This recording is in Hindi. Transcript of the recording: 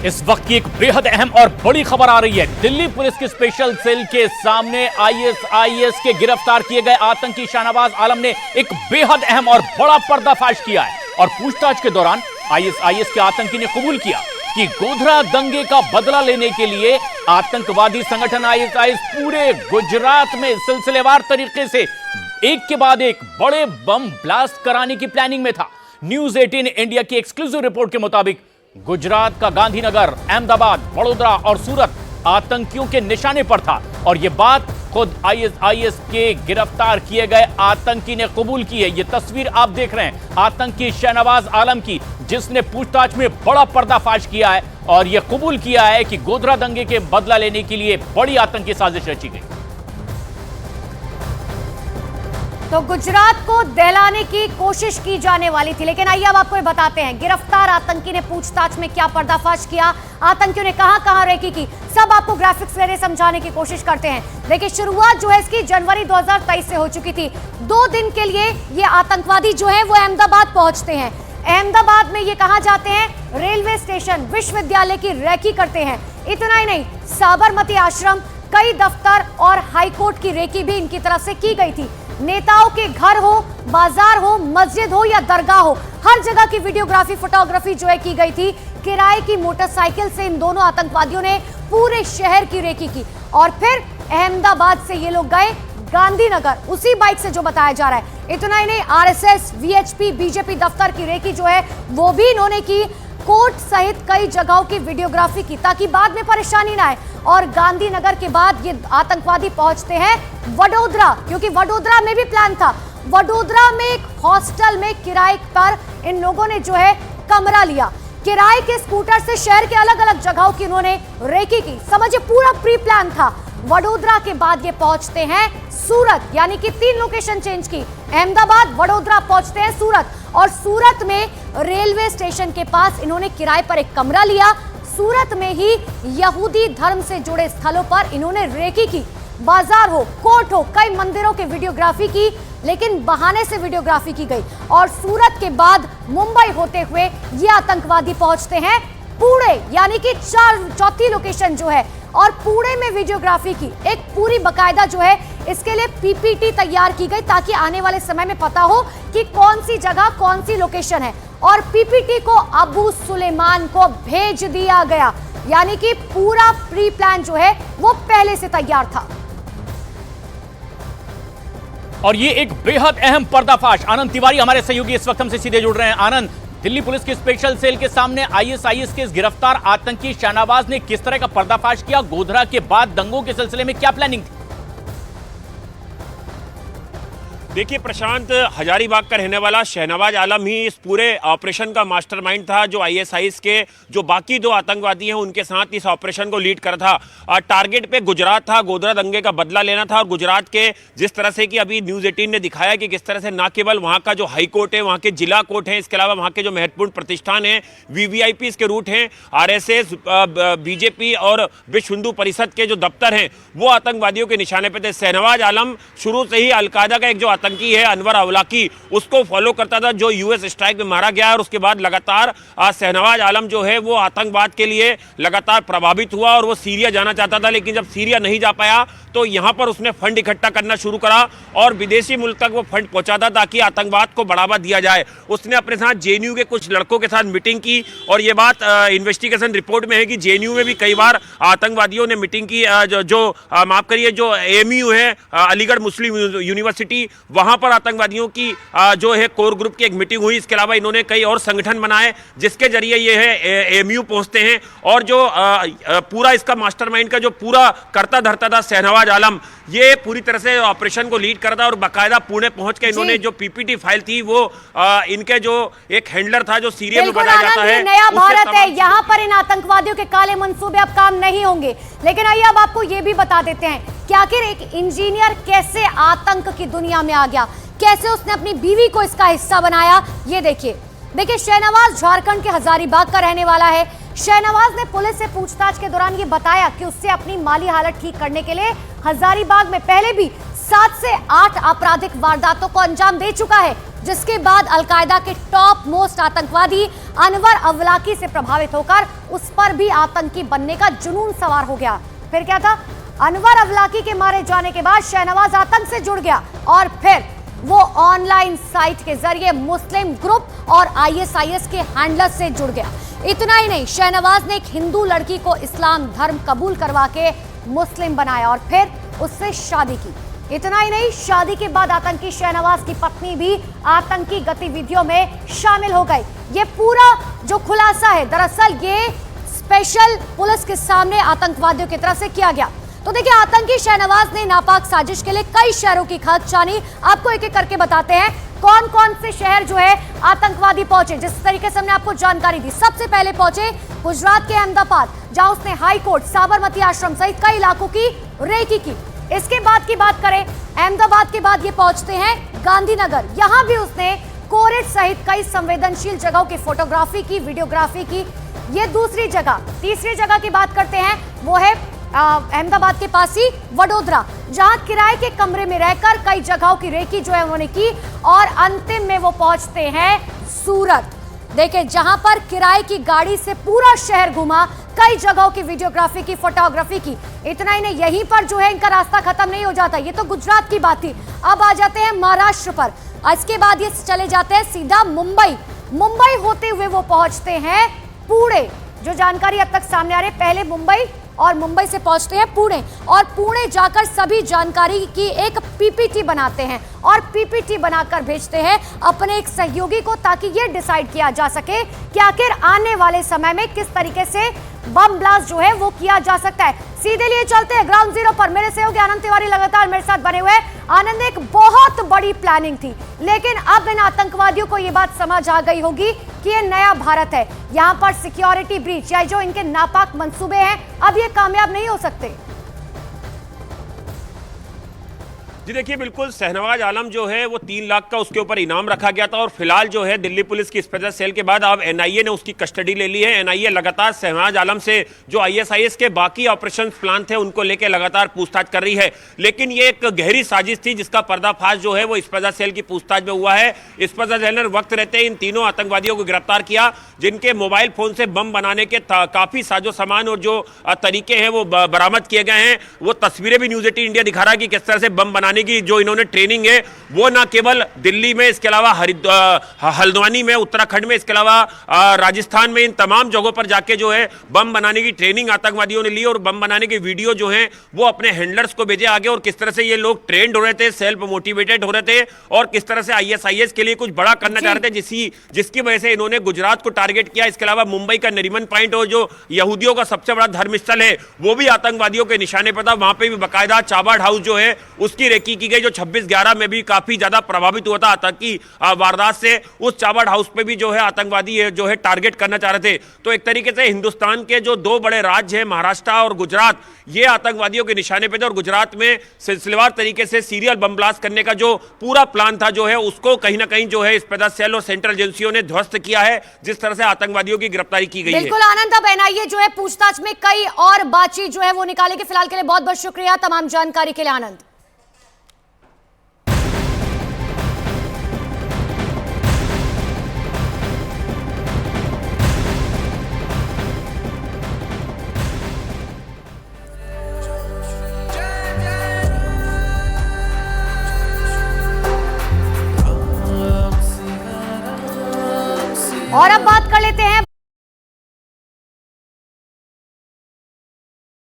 इस वक्त की एक बेहद अहम और बड़ी खबर आ रही है। दिल्ली पुलिस की स्पेशल सेल के सामने आईएसआईएस के गिरफ्तार किए गए आतंकी शाहनवाज आलम ने एक बेहद अहम और बड़ा पर्दाफाश किया है। और पूछताछ के दौरान आईएसआईएस के आतंकी ने कबूल किया कि गोधरा दंगे का बदला लेने के लिए आतंकवादी संगठन आईएसआईएस पूरे गुजरात में सिलसिलेवार तरीके से एक के बाद एक बड़े बम ब्लास्ट कराने की प्लानिंग में था। न्यूज 18 इंडिया की एक्सक्लूसिव रिपोर्ट के मुताबिक गुजरात का गांधीनगर, अहमदाबाद, वडोदरा और सूरत आतंकियों के निशाने पर था। और यह बात खुद आईएसआईएस के गिरफ्तार किए गए आतंकी ने कबूल की है। यह तस्वीर आप देख रहे हैं आतंकी शाहनवाज आलम की, जिसने पूछताछ में बड़ा पर्दाफाश किया है और यह कबूल किया है कि गोधरा दंगे के बदला लेने के लिए बड़ी आतंकी साजिश रची गई। तो गुजरात को दहलाने की कोशिश की जाने वाली थी, लेकिन आइए अब आपको बताते हैं गिरफ्तार आतंकी ने पूछताछ में क्या पर्दाफाश किया, आतंकियों ने कहां रेकी की, सब आपको ग्राफिक्स से समझाने की कोशिश करते हैं। देखिए, शुरुआत जो है इसकी जनवरी 2023 से हो चुकी थी। 2 दिन के लिए ये आतंकवादी जो है वो अहमदाबाद पहुंचते हैं। अहमदाबाद में ये कहां जाते हैं? रेलवे स्टेशन, विश्वविद्यालय की रेकी करते हैं। इतना ही नहीं, साबरमती आश्रम, कई दफ्तर और हाईकोर्ट की रेकी भी इनकी तरफ से की गई थी। नेताओं के घर हो, बाजार हो, मस्जिद हो या दरगाह हो, हर जगह की वीडियोग्राफी, फोटोग्राफी जो है की गई थी। किराए की मोटरसाइकिल से इन दोनों आतंकवादियों ने पूरे शहर की रेकी की और फिर अहमदाबाद से ये लोग गए गांधीनगर, उसी बाइक से जो बताया जा रहा है। इतना ही नहीं, आरएसएस, वीएचपी, बीजेपी दफ्तर की रेकी जो है वो भी इन्होंने की। कोर्ट सहित कई जगहों की वीडियोग्राफी की ताकि बाद में परेशानी ना आए। और गांधीनगर के बाद ये आतंकवादी पहुंचते हैं वडोदरा, क्योंकि वडोदरा में भी प्लान था। वडोदरा में एक हॉस्टल में किराए पर इन लोगों ने जो है कमरा लिया। किराए के स्कूटर से शहर के अलग अलग जगहों की इन्होंने रेकी की। समझिए, पूरा प्री प्लान था। वडोदरा के बाद ये पहुंचते हैं सूरत, यानी कि 3 लोकेशन चेंज की। अहमदाबाद, वडोदरा, पहुंचते हैं सूरत। और सूरत में रेलवे स्टेशन के पास इन्होंने किराए पर एक कमरा लिया। सूरत में ही यहूदी धर्म से जुड़े स्थलों पर इन्होंने रेकी की। बाजार हो, कोर्ट हो, कई मंदिरों की वीडियोग्राफी की, लेकिन बहाने से वीडियोग्राफी की गई। और सूरत के बाद मुंबई होते हुए ये आतंकवादी पहुंचते हैं पुणे, यानी कि चौथी लोकेशन जो है। और पुणे में वीडियोग्राफी की एक पूरी बकायदा जो है इसके लिए पीपीटी तैयार की गई ताकि आने वाले समय में पता हो कि कौन सी जगह, कौन सी लोकेशन है। और पीपीटी को अबू सुलेमान को भेज दिया गया, यानी कि पूरा प्री प्लान जो है वो पहले से तैयार था। और ये एक बेहद अहम पर्दाफाश। आनंद तिवारी हमारे सहयोगी इस वक्त हमसे सीधे जुड़ रहे हैं। आनंद, दिल्ली पुलिस की स्पेशल सेल के सामने आईएसआईएस के इस गिरफ्तार आतंकी शाहनवाज ने किस तरह का पर्दाफाश किया? गोधरा के बाद दंगों के सिलसिले में क्या प्लानिंग थी? देखिए प्रशांत, हजारीबाग का रहने वाला शाहनवाज आलम ही इस पूरे ऑपरेशन का मास्टरमाइंड था, जो आईएसआईएस के जो बाकी 2 आतंकवादी हैं उनके साथ इस ऑपरेशन को लीड कर था। टारगेट पे गुजरात था, गोधरा दंगे का बदला लेना था। और गुजरात के जिस तरह से कि अभी न्यूज़ 18 ने दिखाया कि किस तरह से न केवल वहाँ का जो हाई कोर्ट है, वहाँ के जिला कोर्ट है, इसके अलावा वहाँ के जो महत्वपूर्ण प्रतिष्ठान हैं, वीवीआईपी के रूट हैं, आरएसएस, बीजेपी और विश्व हिंदू परिषद के जो दफ्तर हैं, वो आतंकवादियों के निशाने पर थे। शाहनवाज आलम शुरू से ही अलकायदा का एक जो आतंकी है अनवर अवलाकी, उसको फॉलो करता था, जो यूएस स्ट्राइक में मारा गया। और उसके बाद लगातार शाहनवाज आलम जो है वो आतंकवाद के लिए लगातार प्रभावित हुआ और वो सीरिया जाना चाहता था। लेकिन जब सीरिया नहीं जा पाया तो यहां पर उसने फंड इकट्ठा करना शुरू करा और विदेशी मुल्क तक वो फंड पहुंचाता ताकि आतंकवाद को बढ़ावा दिया जाए। उसने अपने साथ जेएनयू के कुछ लड़कों के साथ मीटिंग की और ये बात इन्वेस्टिगेशन रिपोर्ट में है कि जेएनयू में भी कई बार आतंकवादियों ने मीटिंग की। माफ करिए, जो एएमयू है, अलीगढ़ मुस्लिम यूनिवर्सिटी, वहां पर आतंकवादियों की जो है कोर ग्रुप की एक मीटिंग हुई। इसके अलावा इन्होंने कई और संगठन बनाए जिसके जरिए ये है एएमयू पहुंचते हैं। और जो पूरा इसका मास्टरमाइंड का जो पूरा करता धरता था शाहनवाज आलम, ये पूरी तरह से ऑपरेशन को लीड करता और बाकायदा पुणे पहुंच के इन्होंने जो पीपीटी फाइल थी वो इनके जो एक हैंडलर था जो सीरिया में बनाया जाता है, नया भारत है, यहाँ पर इन आतंकवादियों के काले मंसूबे अब काम नहीं होंगे। लेकिन आइए अब आपको ये भी बता देते हैं कि आखिर एक इंजीनियर कैसे आतंक की दुनिया में आ गया, कैसे उसने अपनी बीवी को इसका हिस्सा बनाया। ये देखिए, शाहनवाज झारखंड के हजारीबाग का रहने वाला है। शाहनवाज ने पुलिस से पूछताछ के दौरान ये बताया कि उससे अपनी माली हालत ठीक करने के लिए हजारीबाग में पहले भी 7 से 8 आपराधिक वारदातों को अंजाम दे चुका है, जिसके बाद अलकायदा के टॉप मोस्ट आतंकवादी अनवर अवलाकी से प्रभावित होकर उस पर भी आतंकी बनने का जुनून सवार हो गया। फिर क्या था, अनवर अवलाकी के मारे जाने के बाद शहनवाज आतंक से जुड़ गया और फिर वो ऑनलाइन साइट के जरिए मुस्लिम ग्रुप और आईएसआईएस के हैंडलर से जुड़ गया। इतना ही नहीं, शहनवाज ने एक हिंदू लड़की को इस्लाम धर्म कबूल करवा के मुस्लिम बनाया और फिर उससे शादी की। इतना ही नहीं, शादी के बाद आतंकी शहनवाज की पत्नी भी आतंकी गतिविधियों में शामिल हो गई। ये पूरा जो खुलासा है, दरअसल ये स्पेशल पुलिस के सामने आतंकवादियों की तरफ से किया गया। तो देखिए, आतंकी शहनवाज ने नापाक साजिश के लिए कई शहरों की खाक छानी। आपको एक एक करके बताते हैं कौन कौन से शहर जो है आतंकवादी पहुंचे। जिस तरीके से हमने आपको जानकारी दी, सबसे पहले पहुंचे गुजरात के अहमदाबाद, जहां उसने हाई कोर्ट, साबरमती आश्रम सहित कई इलाकों की रेकी की। इसके बाद की बात करें, अहमदाबाद के बाद ये पहुंचते हैं गांधीनगर। यहां भी उसने कोरेट सहित कई संवेदनशील जगहों की फोटोग्राफी की, वीडियोग्राफी की। ये दूसरी जगह। तीसरी जगह की बात करते हैं, वो है अहमदाबाद के पास ही वडोदरा, जहां किराए के कमरे में रहकर कई जगहों की रेकी जो है उन्होंने की। और अंतिम में वो पहुंचते हैं सूरत। देखिए, जहां पर किराए की गाड़ी से पूरा शहर घुमा, कई जगहों की वीडियोग्राफी की, फोटोग्राफी की। इतना ही नहीं, यहीं पर जो है इनका रास्ता खत्म नहीं हो जाता। ये तो गुजरात की बात थी। अब आ जाते हैं महाराष्ट्र पर। इसके बाद ये चले जाते हैं सीधा मुंबई। मुंबई होते हुए वो पहुंचते हैं पुणे। जो जानकारी अब तक सामने आ रही है, पहले मुंबई और मुंबई से पहुंचते हैं पुणे और पुणे जाकर सभी जानकारी की एक पीपीटी बनाते हैं और पीपीटी बनाकर भेजते हैं अपने एक सहयोगी को, ताकि ये डिसाइड किया जा सके कि आखिर आने वाले समय में किस तरीके से बम ब्लास्ट जो है वो किया जा सकता है। सीधे लिए चलते हैं ग्राउंड जीरो पर। मेरे सहयोगी आनंद तिवारी लगातार मेरे साथ बने हुए हैं। आनंद, एक बहुत बड़ी प्लानिंग थी, लेकिन अब इन आतंकवादियों को ये बात समझ आ गई होगी कि ये नया भारत है, यहाँ पर सिक्योरिटी ब्रीच या जो इनके नापाक मंसूबे हैं, अब ये कामयाब नहीं हो सकते। जी देखिए, बिल्कुल शहनवाज आलम जो है वो 3 लाख का उसके ऊपर इनाम रखा गया था और फिलहाल जो है दिल्ली पुलिस की स्पेशल सेल के बाद अब एनआईए ने उसकी कस्टडी ले ली है। एनआईए लगातार शहनवाज आलम से जो आईएसआईएस के बाकी ऑपरेशन प्लान थे उनको लेकर लगातार पूछताछ कर रही है। लेकिन ये एक गहरी साजिश थी जिसका पर्दाफाश जो है वो स्पेशल सेल की पूछताछ में हुआ है। स्पेशल सेल ने वक्त रहते इन तीनों आतंकवादियों को गिरफ्तार किया, जिनके मोबाइल फोन से बम बनाने के काफी साजो सामान और जो तरीके हैं वो बरामद किए गए हैं। वो तस्वीरें भी न्यूज 18 इंडिया दिखा रहा है कि किस तरह से बम बनाने की जो इन्होंने ट्रेनिंग है वो ना केवल दिल्ली में, इसके अलावा हल्द्वानी में, उत्तराखंड में, इसके अलावा राजस्थान में, इन तमाम जगहों पर जाके जो है बम बनाने की ट्रेनिंग आतंकवादियों ने ली और बम बनाने के वीडियो जो हैं वो अपने हैंडलर्स को भेजे आगे। और किस तरह से ये लोग ट्रेंड हो रहे थे, सेल्फ मोटिवेटेड हो रहे थे और किस तरह से आईएसआईएस के लिए कुछ बड़ा करना चाह रहे थे, जिसकी वजह से इन्होंने गुजरात को टारगेट किया। इसके अलावा मुंबई का नरीमन पॉइंट और जो यहूदियों का सबसे बड़ा धर्मस्थल है वो भी आतंकवादियों के निशाने पर था। वहां पर भी बाकायदा चाबाड हाउस जो है उसकी रेकी की गई, जो 26/11 में भी काफी ज्यादा प्रभावित हुआ था आतंकी वारदात से। उस चाबाड हाउस पे भी जो है आतंकवादी जो है टारगेट करना चाह रहे थे। तो एक तरीके से हिंदुस्तान के जो 2 बड़े राज्य हैं, महाराष्ट्र और गुजरात, ये आतंकवादियों के निशाने पे थे और गुजरात में सिलसिलेवार तरीके से सीरियल बम ब्लास्ट करने का जो पूरा प्लान था जो है उसको कहीं ना कहीं जो है स्पेशल सेल और सेंट्रल एजेंसियों ने ध्वस्त किया है, जिस तरह से आतंकवादियों की गिरफ्तारी की गई है। बिल्कुल आनंद, अब एनआईए जो है पूछताछ में कई और बातचीत जो है वो निकालेगी। फिलहाल के लिए बहुत बहुत शुक्रिया तमाम जानकारी के लिए आनंद। और अब बात कर लेते हैं